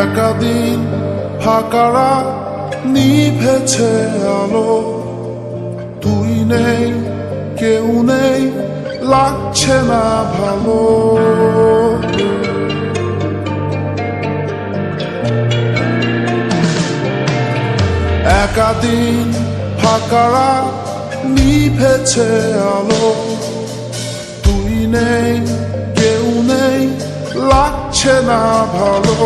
একাদিন ফাঁকারা নিভেছে আলো, তুই নেই কেউ নেই লাগছে না ভালো। একাদিন ফাঁকারা নিভেছে আলো, তুই নেই কেউ নেই লাগছে না ভালো।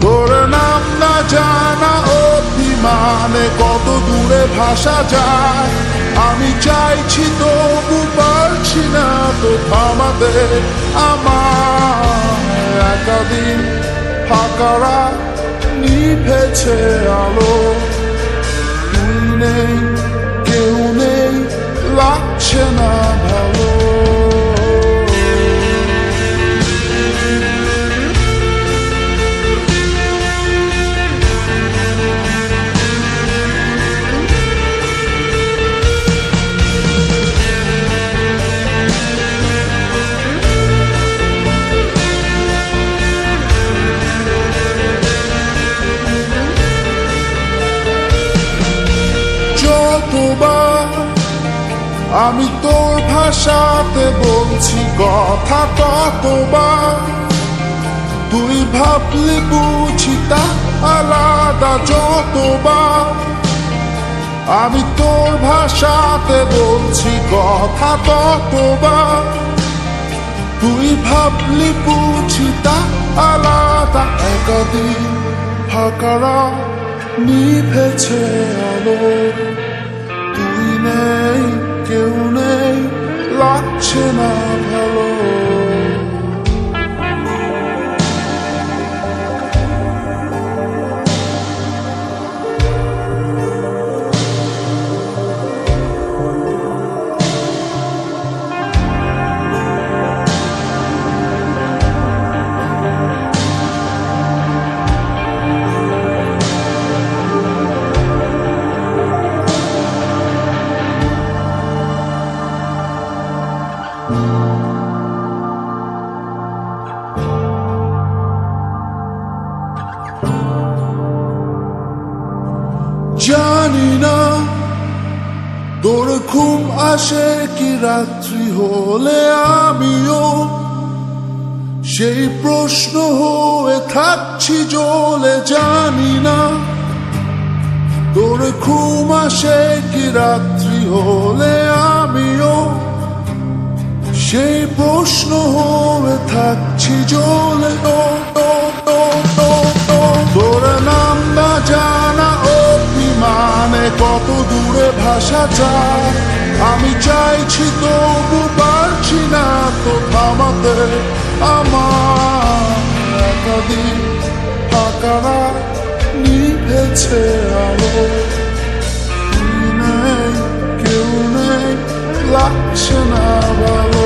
তোর নাম না জানা অভিমানে কত দূরে ভাসা যায়, আমি চাইছি তবু পারছি না তো থামাতে আমার। একাদিন ফাঁকারা নিভেছে আলো, তুই নেই কেউ নেই লাগছে না ভালো। যতবার আমি তোর ভাষাতে বলছি কথা, ততবার তুই ভাবলি বুঝি তা আলাদা। যতবার আমি তোর ভাষাতে বলছি কথা, ততবার তুই ভাবলি বুঝি তা আলাদা। একাদিন ফাঁকারা নিভেছে আলো, তুই নেই কেউ নেই লাগছে না ভালো। জানি না তোর ঘুম আসে কি রাত্রি হলে, আমিও সেই প্রশ্ন হয়ে থাকছি জ্বলে। জানি না তোর ঘুম আসে কি রাত্রি হলে, আমিও সেই প্রশ্ন হয়ে থাকছি জ্বলে। তোর নাম না জানা অভিমানে কত দূরে ভাসা যায়, আমি চাইছি তবু পারছি না তো থামাতে আমার। একাদিন ফাঁকারা নিভেছে আলো, তুই নেই কেউ নেই লাগছে না ভালো।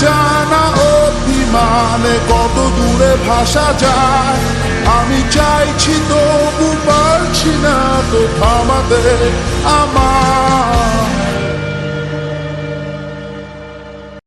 জানা অভিমানে কত দূরে ভাসা যায়, আমি চাইছি তবু পারছি না তো থামাতে আমার।